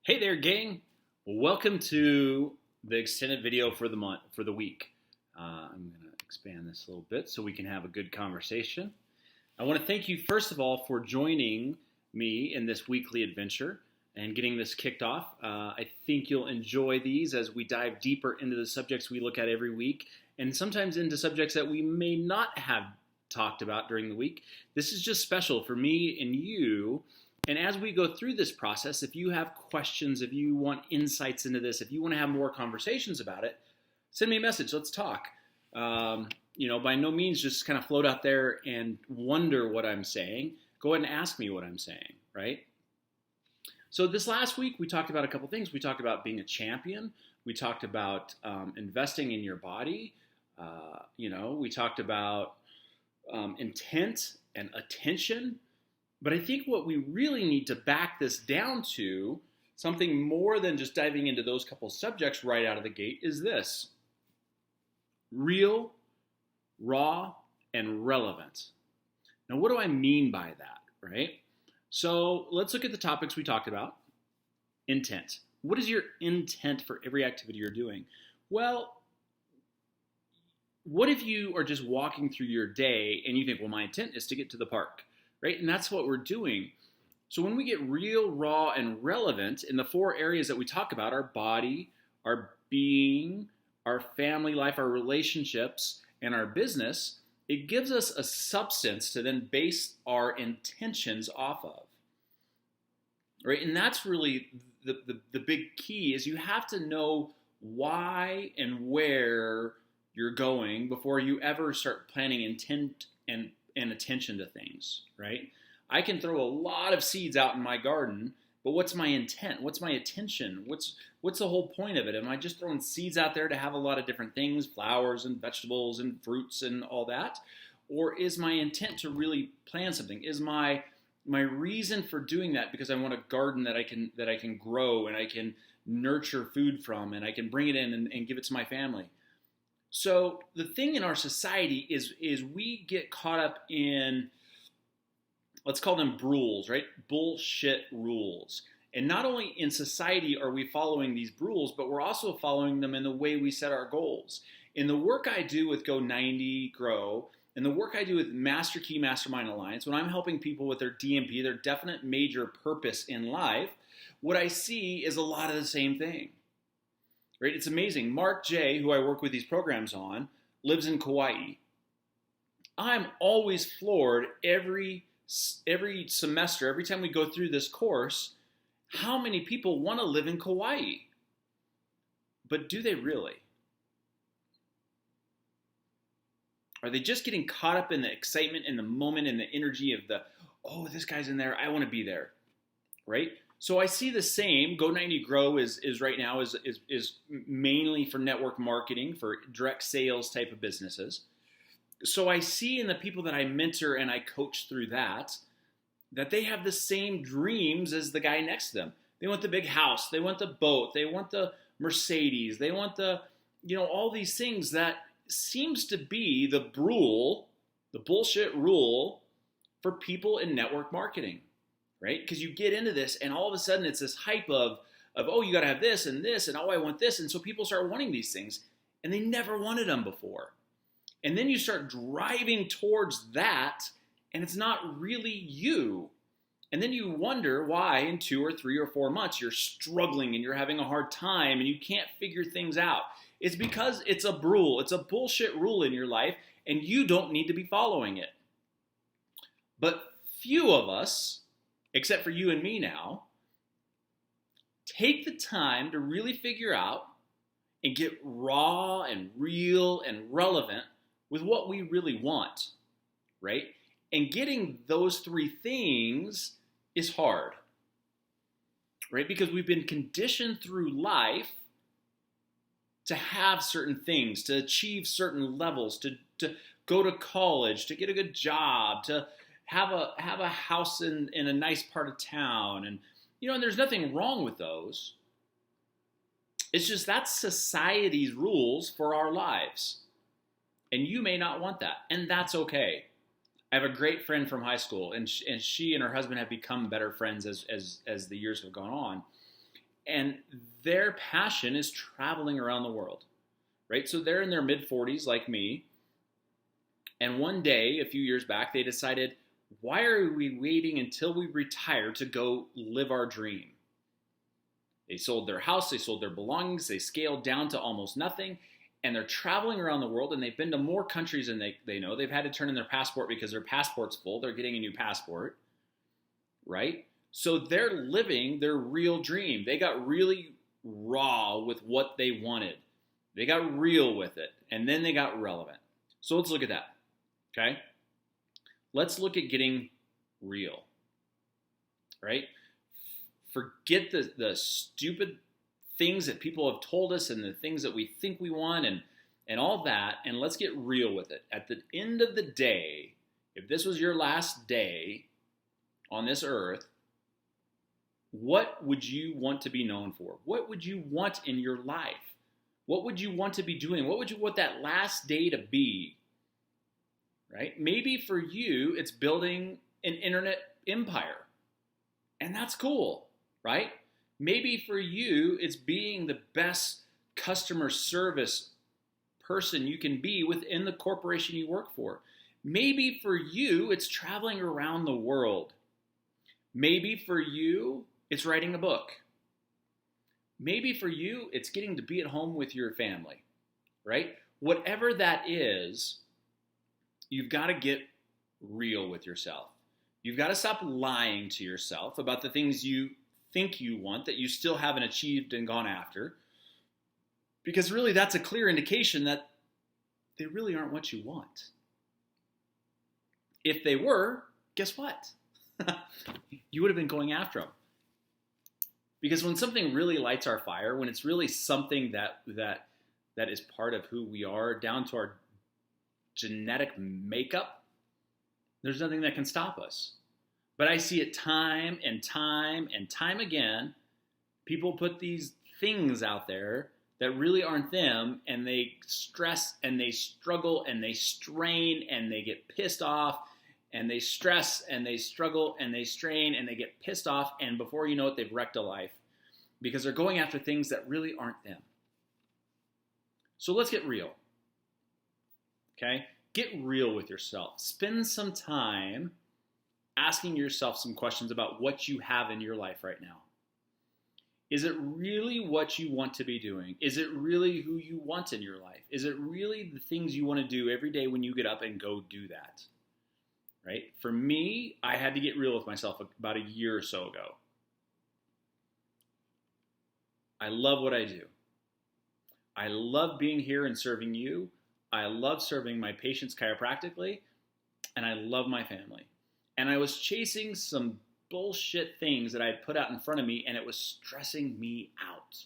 Hey there, gang. Welcome to the extended video for the month, for the week. I'm going to expand this a little bit so we can have a good conversation. I want to thank you, first of all, for joining me in this weekly adventure and getting this kicked off. I think you'll enjoy these as we dive deeper into the subjects we look at every week, and sometimes into subjects that we may not have talked about during the week. This is just special for me and you. And as we go through this process, if you have questions, if you want insights into this, if you want to have more conversations about it, send me a message. Let's talk. By no means just kind of float out there and wonder what I'm saying. Go ahead and ask me what I'm saying, right? So this last week, we talked about a couple things. We talked about being a champion. We talked about investing in your body. We talked about intent and attention. But I think what we really need to back this down to, something more than just diving into those couple subjects right out of the gate, is this: real, raw, and relevant. Now, what do I mean by that, right? So let's look at the topics we talked about. Intent. What is your intent for every activity you're doing? Well, what if you are just walking through your day and you think, well, my intent is to get to the park, right? And that's what we're doing. So when we get real, raw, and relevant in the four areas that we talk about: our body, our being, our family life, our relationships, and our business, it gives us a substance to then base our intentions off of, right? And that's really the big key, is you have to know why and where you're going before you ever start planning intent and attention to things, right? I can throw a lot of seeds out in my garden, but what's my intent? What's my attention? What's the whole point of it? Am I just throwing seeds out there to have a lot of different things, flowers and vegetables and fruits and all that? Or is my intent to really plant something? Is my reason for doing that because I want a garden that I can grow and I can nurture food from, and I can bring it in and give it to my family? So the thing in our society is we get caught up in, let's call them rules, right? Bullshit rules. And not only in society are we following these rules, but we're also following them in the way we set our goals. In the work I do with Go 90 Grow, and the work I do with Master Key Mastermind Alliance, when I'm helping people with their DMP, their definite major purpose in life, what I see is a lot of the same thing. Right? It's amazing. Mark J., who I work with these programs on, lives in Kauai. I'm always floored every semester, every time we go through this course, how many people want to live in Kauai. But do they really? Are they just getting caught up in the excitement and the moment and the energy of oh, this guy's in there, I want to be there, right? So I see the same. Go 90 Grow is right now is mainly for network marketing, for direct sales type of businesses. So I see in the people that I mentor and I coach through that they have the same dreams as the guy next to them. They want the big house, they want the boat, they want the Mercedes, they want all these things that seems to be the bullshit rule for people in network marketing. Right? Because you get into this and all of a sudden it's this hype of oh, you got to have this and oh, I want this. And so people start wanting these things and they never wanted them before. And then you start driving towards that and it's not really you. And then you wonder why in 2 or 3 or 4 months you're struggling and you're having a hard time and you can't figure things out. It's because it's a rule. It's a bullshit rule in your life and you don't need to be following it. But few of us, except for you and me now, take the time to really figure out and get raw and real and relevant with what we really want, right? And getting those 3 things is hard, right? Because we've been conditioned through life to have certain things, to achieve certain levels, to go to college, to get a good job, to have a house in a nice part of town. And and there's nothing wrong with those. It's just that's society's rules for our lives. And you may not want that, and that's okay. I have a great friend from high school, and she and her husband have become better friends as the years have gone on. And their passion is traveling around the world, right? So they're in their mid 40s like me. And one day, a few years back, they decided, why are we waiting until we retire to go live our dream? They sold their house, they sold their belongings, they scaled down to almost nothing, and they're traveling around the world, and they've been to more countries than they know. They've had to turn in their passport because their passport's full. They're getting a new passport, right? So they're living their real dream. They got really raw with what they wanted. They got real with it, and then they got relevant. So let's look at that, okay? Let's look at getting real, right? Forget the stupid things that people have told us and the things that we think we want and all that, and let's get real with it. At the end of the day, if this was your last day on this earth, what would you want to be known for? What would you want in your life? What would you want to be doing? What would you want that last day to be? Right? Maybe for you, it's building an internet empire. And that's cool, right? Maybe for you, it's being the best customer service person you can be within the corporation you work for. Maybe for you, it's traveling around the world. Maybe for you, it's writing a book. Maybe for you, it's getting to be at home with your family, right? Whatever that is, you've got to get real with yourself. You've got to stop lying to yourself about the things you think you want that you still haven't achieved and gone after. Because really that's a clear indication that they really aren't what you want. If they were, guess what? You would have been going after them. Because when something really lights our fire, when it's really something that is part of who we are, down to our genetic makeup, there's nothing that can stop us. But I see it time and time and time again. People put these things out there that really aren't them, and they stress and they struggle and they strain and they get pissed off and they stress and they struggle and they strain and they get pissed off, and before you know it, they've wrecked a life because they're going after things that really aren't them. So let's get real. Okay? Get real with yourself. Spend some time asking yourself some questions about what you have in your life right now. Is it really what you want to be doing? Is it really who you want in your life? Is it really the things you want to do every day when you get up and go do that? Right? For me, I had to get real with myself about a year or so ago. I love what I do. I love being here and serving you. I love serving my patients chiropractically, and I love my family. And I was chasing some bullshit things that I had put out in front of me, and it was stressing me out.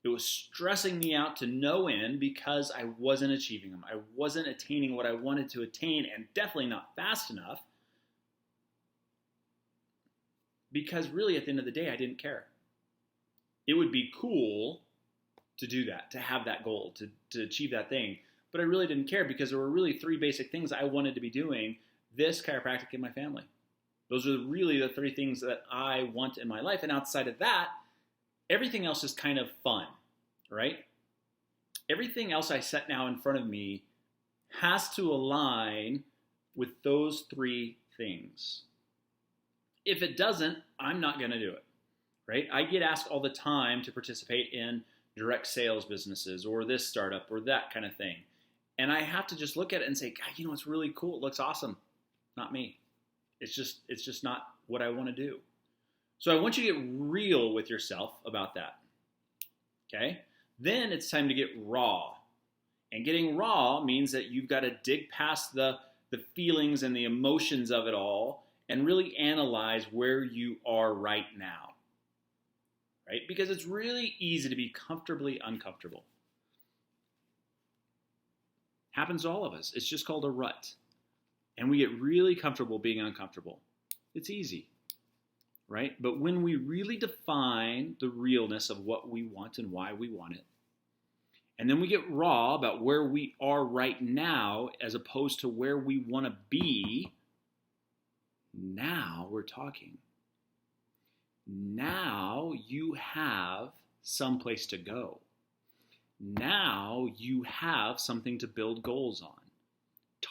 It was stressing me out to no end because I wasn't achieving them. I wasn't attaining what I wanted to attain, and definitely not fast enough. Because really, at the end of the day, I didn't care. It would be cool to do that, to have that goal, to achieve that thing. But I really didn't care because there were really three basic things I wanted to be doing: this, chiropractic, and my family. Those are really the three things that I want in my life. And outside of that, everything else is kind of fun, right? Everything else I set now in front of me has to align with those three things. If it doesn't, I'm not going to do it, right? I get asked all the time to participate in direct sales businesses or this startup or that kind of thing. And I have to just look at it and say, God, you know, it's really cool. It looks awesome. Not me. It's just not what I want to do. So I want you to get real with yourself about that. Okay? Then it's time to get raw. And getting raw means that you've got to dig past the feelings and the emotions of it all and really analyze where you are right now. Right? Because it's really easy to be comfortably uncomfortable. Happens to all of us. It's just called a rut. And we get really comfortable being uncomfortable. It's easy, right? But when we really define the realness of what we want and why we want it, and then we get raw about where we are right now as opposed to where we want to be, now we're talking. Now you have someplace to go. Now you have something to build goals on,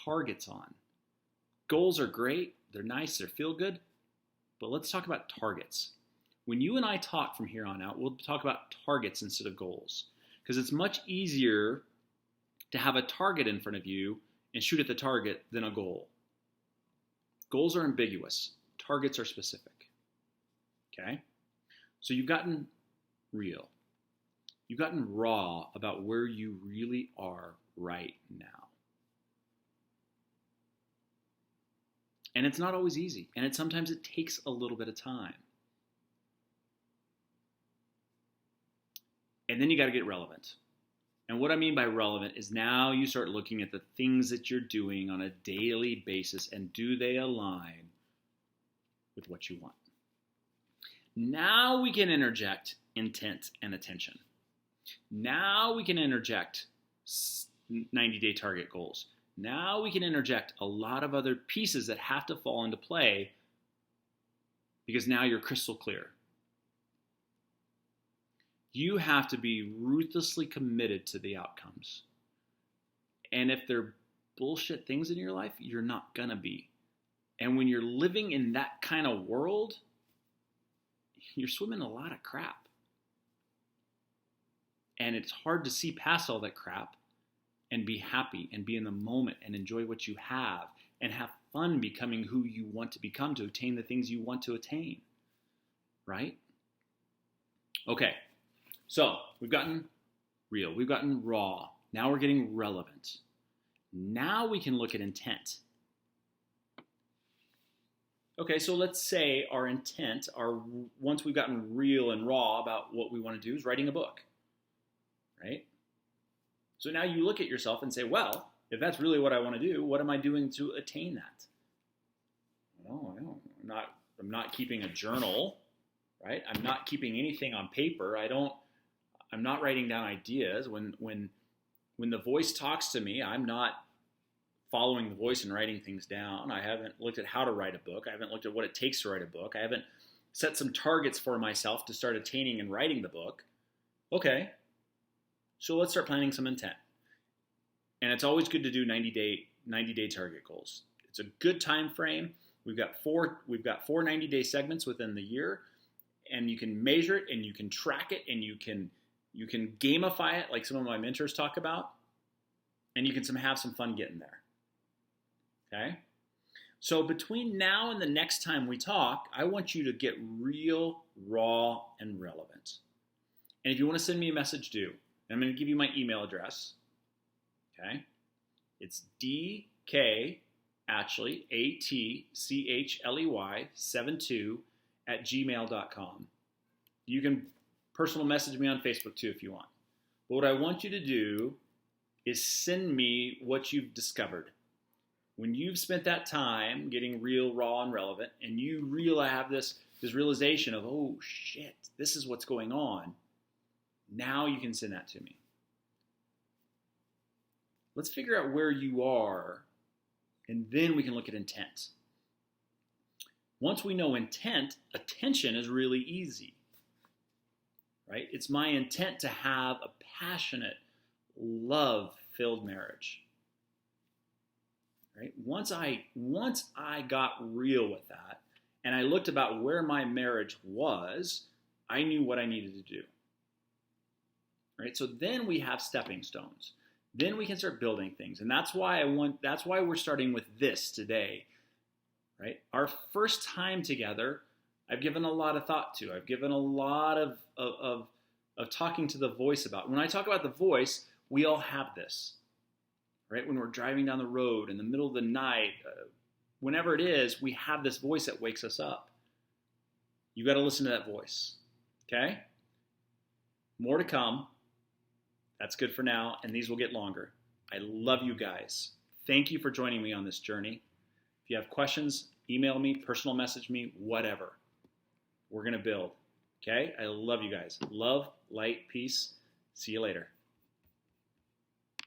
targets on. Goals are great, they're nice, they feel good, but let's talk about targets. When you and I talk from here on out, we'll talk about targets instead of goals, because it's much easier to have a target in front of you and shoot at the target than a goal. Goals are ambiguous, targets are specific. Okay? So you've gotten real. You've gotten raw about where you really are right now. And it's not always easy, and sometimes it takes a little bit of time. And then you got to get relevant. And what I mean by relevant is now you start looking at the things that you're doing on a daily basis, and do they align with what you want? Now we can interject intent and attention. Now we can interject 90-day target goals. Now we can interject a lot of other pieces that have to fall into play, because now you're crystal clear. You have to be ruthlessly committed to the outcomes. And if they're bullshit things in your life, you're not gonna be. And when you're living in that kind of world, you're swimming in a lot of crap. And it's hard to see past all that crap and be happy and be in the moment and enjoy what you have and have fun becoming who you want to become to attain the things you want to attain. Right? Okay, so we've gotten real, we've gotten raw. Now we're getting relevant. Now we can look at intent. Okay, so let's say our intent, once we've gotten real and raw about what we want to do, is writing a book. Right? So now you look at yourself and say, well, if that's really what I want to do, what am I doing to attain that? Well, I'm not keeping a journal, right? I'm not keeping anything on paper. I'm not writing down ideas. When the voice talks to me, I'm not following the voice and writing things down. I haven't looked at how to write a book. I haven't looked at what it takes to write a book. I haven't set some targets for myself to start attaining and writing the book. Okay. So let's start planning some intent. And it's always good to do 90-day target goals. It's a good time frame. We've got four 90-day segments within the year, and you can measure it and you can track it and you can gamify it like some of my mentors talk about, and you can have some fun getting there. Okay? So between now and the next time we talk, I want you to get real, raw, and relevant. And if you want to send me a message, do. I'm going to give you my email address. Okay? It's DK Atchley, ATCHLEY 72@gmail.com. You can personal message me on Facebook too if you want. But what I want you to do is send me what you've discovered. When you've spent that time getting real, raw, and relevant, and you have this realization of, oh shit, this is what's going on, now you can send that to me. Let's figure out where you are, and then we can look at intent. Once we know intent, attention is really easy. Right? It's my intent to have a passionate, love-filled marriage. Right? Once I got real with that, and I looked about where my marriage was, I knew what I needed to do. Right? So then we have stepping stones. Then we can start building things. And that's why we're starting with this today. Right? Our first time together, I've given a lot of thought to. I've given a lot of talking to the voice about. When I talk about the voice, we all have this. Right? When we're driving down the road in the middle of the night, whenever it is, we have this voice that wakes us up. You got to listen to that voice. Okay? More to come. That's good for now, and these will get longer. I love you guys. Thank you for joining me on this journey. If you have questions, email me, personal message me, whatever. We're going to build. Okay? I love you guys. Love, light, peace. See you later.